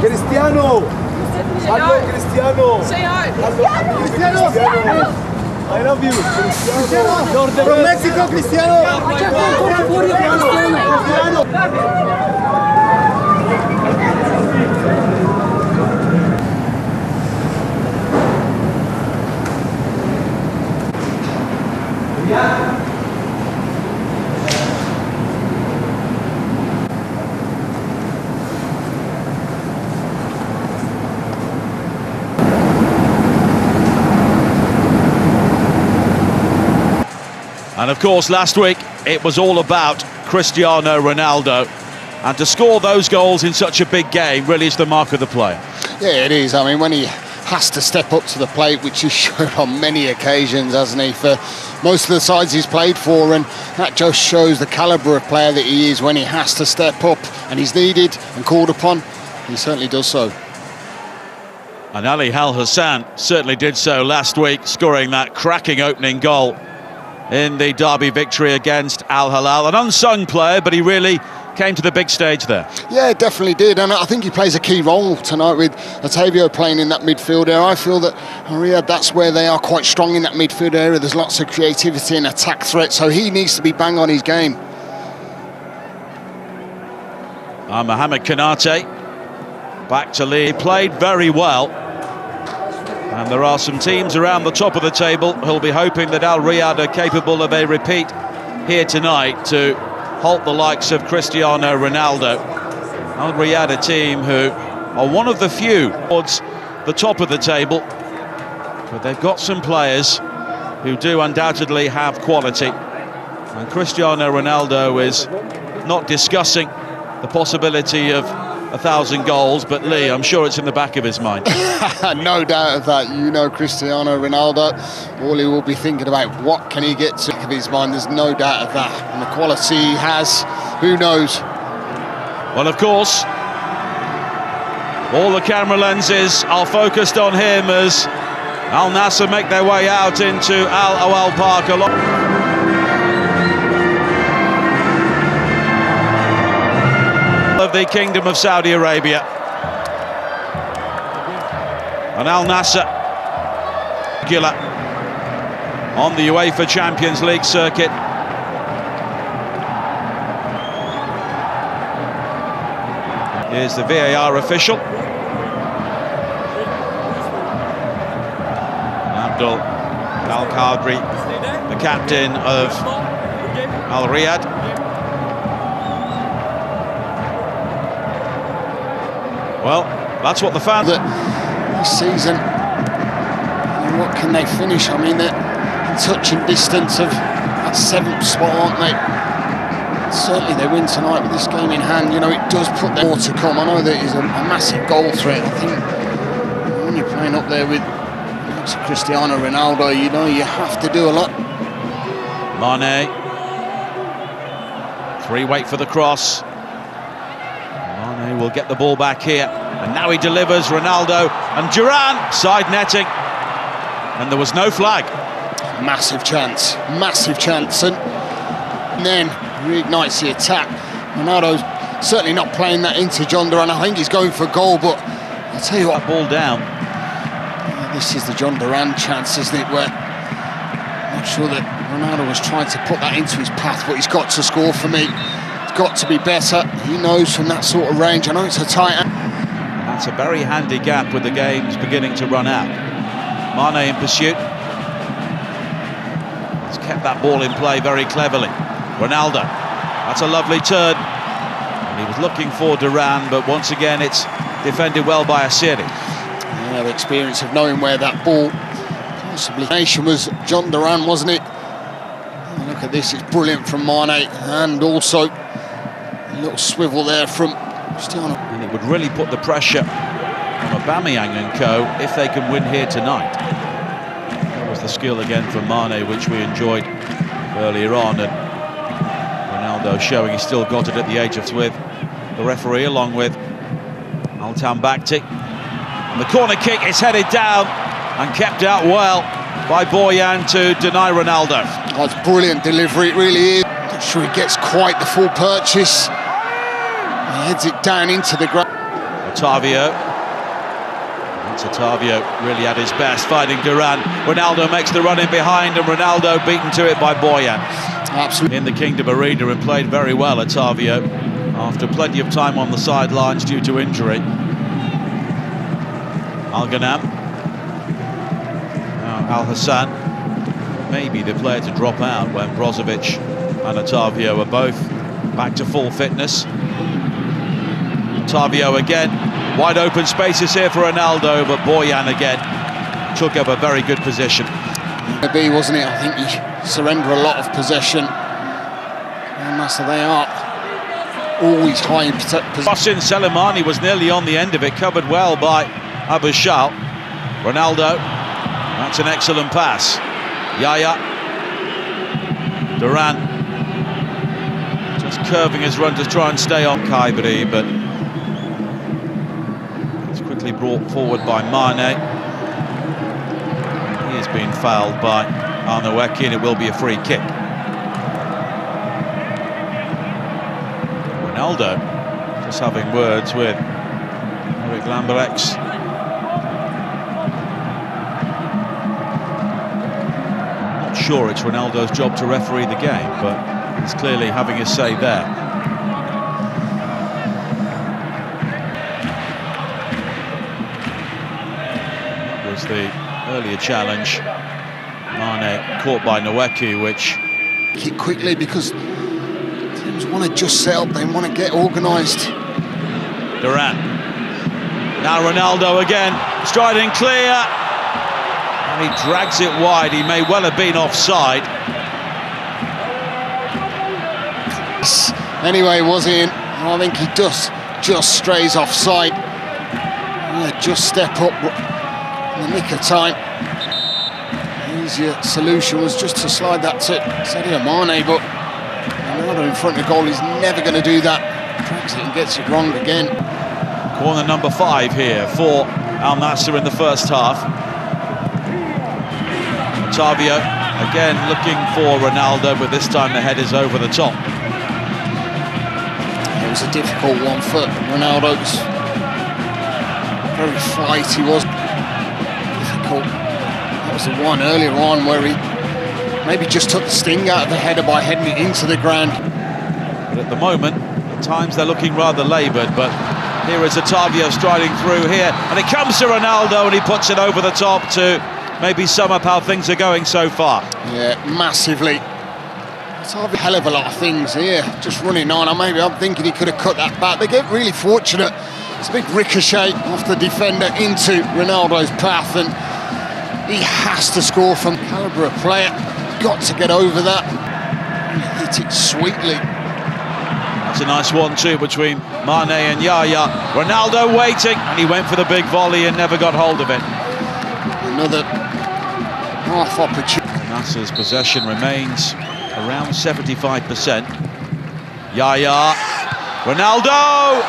Cristiano! Hello, Cristiano! Say hi! Cristiano! I love you! Cristiano! From Mexico, Cristiano! And of course, last week it was all about Cristiano Ronaldo, and to score those goals in such a big game really is the mark of the player. Yeah, it is. I mean, when he has to step up to the plate, which he's shown on many occasions, hasn't he, for most of the sides he's played for, and that just shows the calibre of player that he is. When he has to step up and he's needed and called upon, he certainly does so. And Ali Al Hassan certainly did so last week, scoring that cracking opening goal in the derby victory against Al Hilal. An unsung player, but he really came to the big stage there. Yeah, definitely did, and I think he plays a key role tonight with Otavio playing in that midfield area. I feel that Riyadh, that's where they are quite strong in that midfield area. There's lots of creativity and attack threat, so he needs to be bang on his game. Mohamed Konate back to lead. He played very well. And there are some teams around the top of the table who'll be hoping that Al Riyadh are capable of a repeat here tonight to halt the likes of Cristiano Ronaldo. Al Riyadh, a team who are one of the few towards the top of the table, but they've got some players who do undoubtedly have quality. And Cristiano Ronaldo is not discussing the possibility of 1,000 goals, but Lee, I'm sure it's in the back of his mind. No doubt of that. You know Cristiano Ronaldo, all he will be thinking about, what can he get to the back of his mind? There's no doubt of that. And the quality he has, who knows? Well, of course, all the camera lenses are focused on him as Al Nassr make their way out into Al Awal Park. Of the Kingdom of Saudi Arabia, and Al Nassr on the UEFA Champions League circuit. Here's the VAR official, Abdul Al Qadri, the captain of Al Riyadh. Well, that's what the fans... This season, what can they finish? I mean, they're in touching distance of that 7th spot, aren't they? Certainly they win tonight with this game in hand. You know, it does put them more to come. I know that is a massive goal threat. I think when you're playing up there with Cristiano Ronaldo, you know, you have to do a lot. Mane. 3 wait for the cross. Mane will get the ball back here, and now he delivers. Ronaldo and Duran, side netting, and there was no flag. Massive chance, and then reignites the attack. Ronaldo's certainly not playing that into John Duran. I think he's going for goal, but I'll tell you what, that ball down. This is the John Duran chance, isn't it, where I'm not sure that Ronaldo was trying to put that into his path, but he's got to score for me. Got to be better. He knows from that sort of range. I know it's a tight end. That's a very handy gap with the games beginning to run out. Mane in pursuit. He's kept that ball in play very cleverly. Ronaldo. That's a lovely turn. And he was looking for Duran, but once again it's defended well by Asiri. Yeah, the experience of knowing where that ball possibly was John Duran, wasn't it? Oh, look at this, it's brilliant from Mane, and also a little swivel there from Cristiano. And it would really put the pressure on Aubameyang and co if they can win here tonight. That was the skill again from Mane, which we enjoyed earlier on, and Ronaldo showing he's still got it at the age of 12. The referee, along with Altan Bakhti. And the corner kick is headed down and kept out well by Boyan to deny Ronaldo. Oh, it's brilliant delivery, it really is. Not sure he gets quite the full purchase. He heads it down into the ground. Otavio. That's Otavio really at his best, fighting Duran. Ronaldo makes the run in behind, and Ronaldo beaten to it by Boyan. Absolutely. In the Kingdom Arena, and played very well, Otavio, after plenty of time on the sidelines due to injury. Al-Ghanam. Now Al-Hassan, maybe the player to drop out when Brozovic and Otavio are both back to full fitness. Otavio again, wide open spaces here for Ronaldo, but Boyan again took up a very good position. Maybe, wasn't it? I think he surrendered a lot of possession. And that's how they are. Always high in possession. Hossein Selimani was nearly on the end of it, covered well by Abu Shal. Ronaldo, that's an excellent pass. Yaya. Duran. Just curving his run to try and stay on Kaibri, but it's quickly brought forward by Mane. He has been fouled by Arnaweki, and it will be a free kick. Ronaldo just having words with Eric Lamberex. Not sure it's Ronaldo's job to referee the game, but he's clearly having his say there. That was the earlier challenge. Mane caught by Nweki, which... Keep quickly, because teams want to just set up, they want to get organised. Duran. Now Ronaldo again, striding clear. And he drags it wide. He may well have been offside. Anyway, was he in? I think he just strays offside. Yeah, just step up in the nick of time. Easier solution was just to slide that to Sadio Mane, but Ronaldo in front of goal is never going to do that. Drags it and gets it wrong again. Corner number 5 here for Al Nassr in the first half. Otavio again looking for Ronaldo, but this time the head is over the top. It was a difficult one for Ronaldo. Very flighty, was difficult. That was the one earlier on where he maybe just took the sting out of the header by heading it into the ground. But at the moment, at times they're looking rather laboured, but here is Otavio striding through here, and it comes to Ronaldo, and he puts it over the top to maybe sum up how things are going so far. Yeah, massively. Otavio, hell of a lot of things here, just running on. And maybe I'm thinking he could have cut that back. They get really fortunate. It's a big ricochet off the defender into Ronaldo's path, and he has to score from calibre of player. Got to get over that. And he hit it sweetly. That's a nice 1-2 between Mane and Yaya. Ronaldo waiting, and he went for the big volley and never got hold of it. Another half opportunity. Nasser's possession remains around 75%. Yaya, Ronaldo!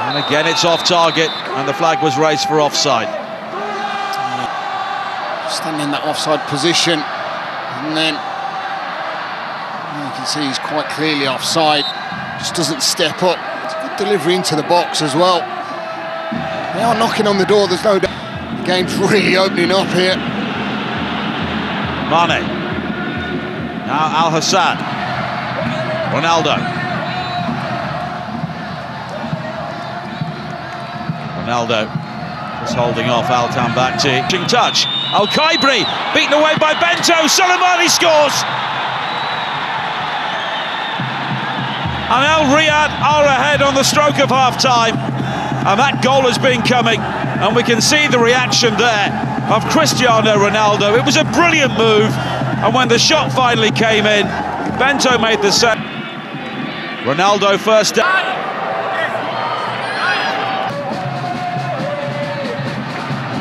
And again it's off target, and the flag was raised for offside. Standing in that offside position, and then you can see he's quite clearly offside. Just doesn't step up. It's a good delivery into the box as well. They are knocking on the door, there's no doubt. The game's really opening up here. Mane. Now Al-Hassan. Ronaldo. Ronaldo just holding off Al-Tambakti. Touch. Al-Kaibri beaten away by Bento. Soleimani scores. And Al Riyadh are ahead on the stroke of half-time. And that goal has been coming. And we can see the reaction there of Cristiano Ronaldo. It was a brilliant move. And when the shot finally came in, Bento made the set. Ronaldo first down.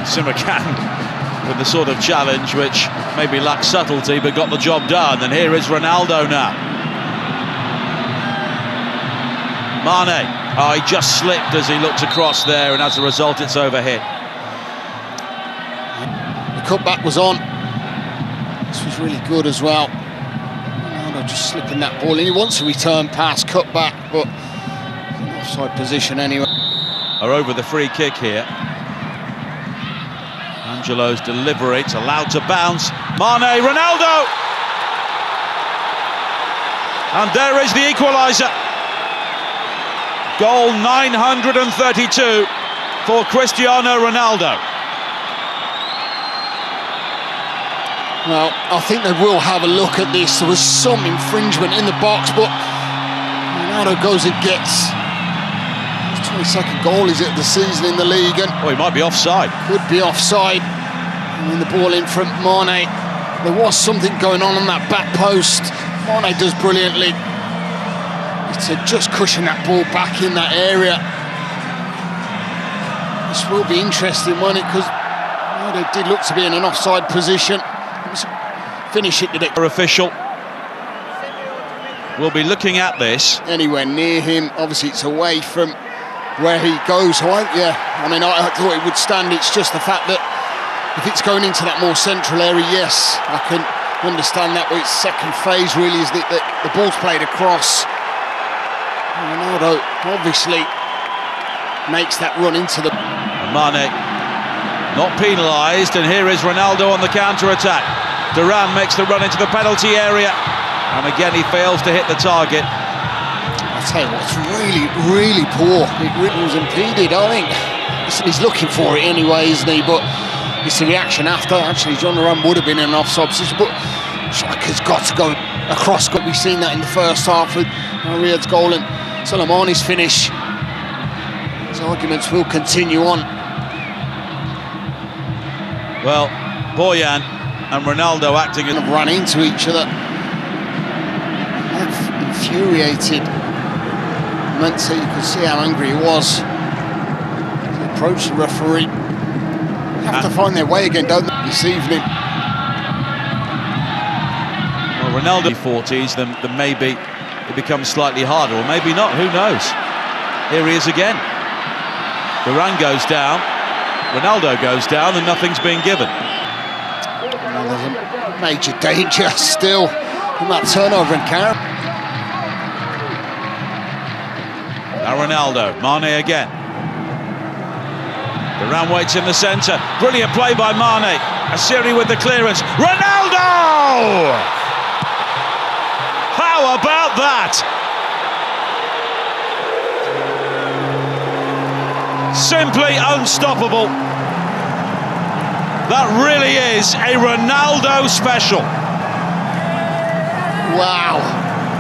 Simakan with the sort of challenge which maybe lacked subtlety but got the job done. And here is Ronaldo now. Mane, oh, he just slipped as he looked across there, and as a result it's overhit. The cutback was on. This was really good as well. Ronaldo just slipping that ball in. He wants a return pass, cut back, but Offside position anyway. Are over the free kick here. Angelo's delivery, it's allowed to bounce. Mane, Ronaldo! And there is the equaliser. Goal 932 for Cristiano Ronaldo. Well, I think they will have a look at this. There was some infringement in the box, but Ronaldo goes and gets his 22nd goal, is it, of the season in the league? And he might be offside. Could be offside. I mean, the ball in from Mane. There was something going on that back post. Mane does brilliantly to just cushion that ball back in that area. This will be interesting, won't it? Because it did look to be in an offside position. Finish it today. Official will be looking at this. Anywhere near him, obviously it's away from where he goes. So I thought it would stand. It's just the fact that if it's going into that more central area, yes, I can understand that. But its second phase really is that the ball's played across. Ronaldo obviously makes that run into the... Mane not penalised, and here is Ronaldo on the counter-attack. Duran makes the run into the penalty area, and again he fails to hit the target. I'll tell you what's really, really poor. It was impeded, I think. Listen, he's looking for it anyway, isn't he? But it's the reaction after. Actually, John Duran would have been in an offside position, but striker's got to go across. We've seen that in the first half with Riyadh's goal and Soleimani's finish. His arguments will continue on. Well, Boyan and Ronaldo acting and ran into each other. Infuriated. Mensah, you could see how angry he was. He approached the referee. They have to find their way again, don't they, this evening? Well, Ronaldo 40s, then maybe it becomes slightly harder, or maybe not, who knows? Here he is again. Duran goes down, Ronaldo goes down, and nothing's been given. Well, there's a major danger still from that turnover in Karen. Now Ronaldo, Mane again. Duran waits in the centre. Brilliant play by Mane. Asiri with the clearance. Ronaldo! How about that? Simply unstoppable. That really is a Ronaldo special. Wow,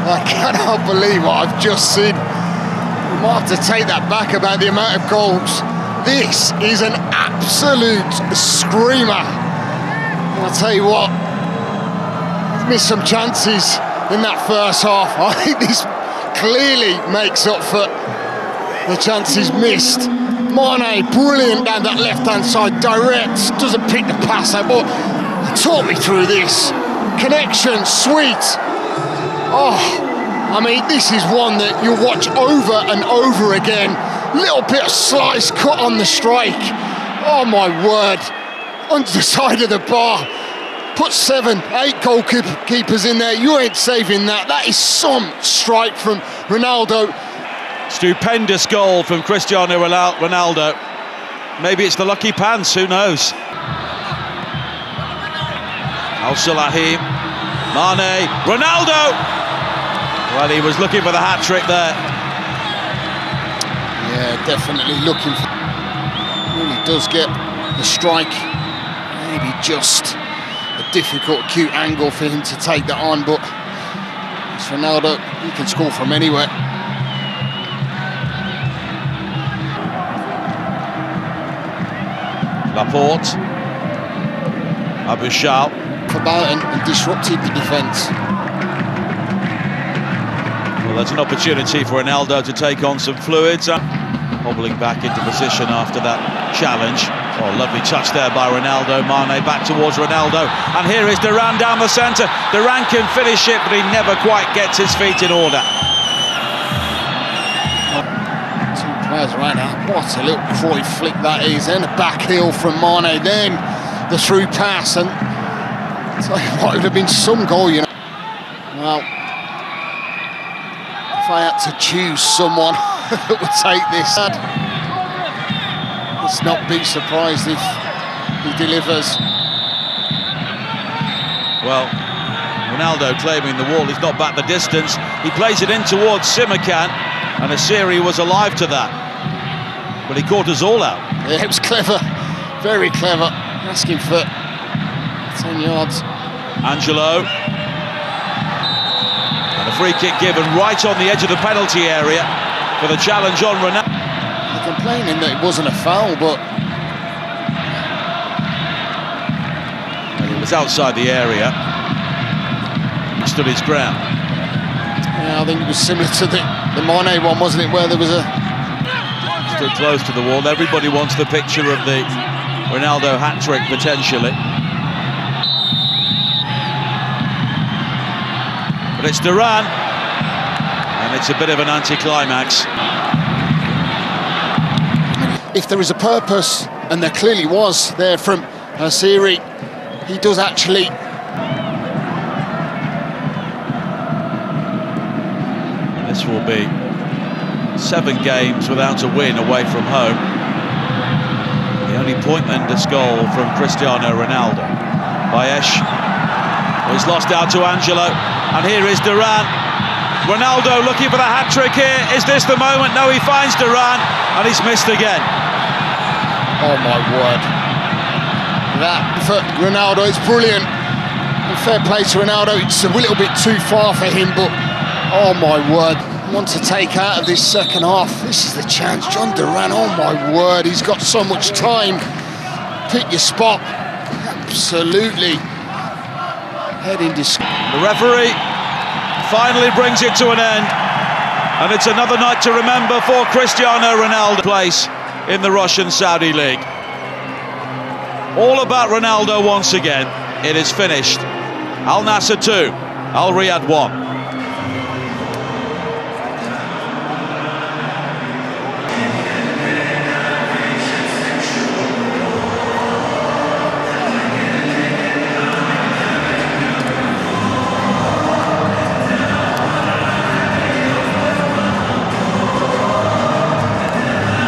I cannot believe what I've just seen. We might have to take that back about the amount of goals. This is an absolute screamer. I'll tell you what, missed some chances in that first half. I think this clearly makes up for the chances missed. Mane, brilliant down that left-hand side, direct, doesn't pick the pass out, but talk me through this. Connection, sweet. Oh, I mean, this is one that you'll watch over and over again. Little bit of slice cut on the strike. Oh my word, under the side of the bar. Put 7, 8 goalkeepers in there, you ain't saving that. That is some strike from Ronaldo. Stupendous goal from Cristiano Ronaldo. Maybe it's the lucky pants, who knows? Al-Salahim, Mane, Ronaldo! Well, he was looking for the hat-trick there. Yeah, definitely looking for... Really does get the strike. Maybe just a difficult, acute angle for him to take that on, but it's Ronaldo, he can score from anywhere. Laporte, Abushal. About and disrupted the defence. Well, there's an opportunity for Ronaldo to take on some fluids. Hobbling back into position after that challenge. Oh, lovely touch there by Ronaldo. Mane back towards Ronaldo. And here is Duran down the centre. Duran can finish it, but he never quite gets his feet in order. Players right now. What a little Cruyff flick that is. Then a back heel from Mane. Then the through pass. And so it would have been some goal, you know. Well, if I had to choose someone, that will take this. Let's not be surprised if he delivers. Well, Ronaldo claiming the wall. He's not back the distance. He plays it in towards Simakan, and Asiri was alive to that. But he caught us all out. Yeah, it was clever, very clever. Asking for 10 yards. Angelo. And a free kick given right on the edge of the penalty area for the challenge on Ronaldo. They're complaining that it wasn't a foul, but it was outside the area. He stood his ground. Yeah, I think it was similar to the Mane one, wasn't it, where there was a... Stood close to the wall. Everybody wants the picture of the Ronaldo hat-trick, potentially. But it's Duran, and it's a bit of an anticlimax. If there is a purpose, and there clearly was there from Asiri, he does actually... This will be 7 games without a win away from home. The only Pointlanders goal from Cristiano Ronaldo. Bayesh was lost out to Angelo, and here is Duran. Ronaldo looking for the hat-trick here. Is this the moment? No, he finds Duran, and he's missed again. Oh my word. That for Ronaldo, it's brilliant. And fair play to Ronaldo, it's a little bit too far for him, but oh my word. Want to take out of this second half. This is the chance. John Duran, oh my word, he's got so much time. Pick your spot. Absolutely. Heading to... The referee finally brings it to an end, and it's another night to remember for Cristiano Ronaldo. Place in the Russian Saudi League. All about Ronaldo once again. It is finished. Al Nassr 2, Al Riyadh 1.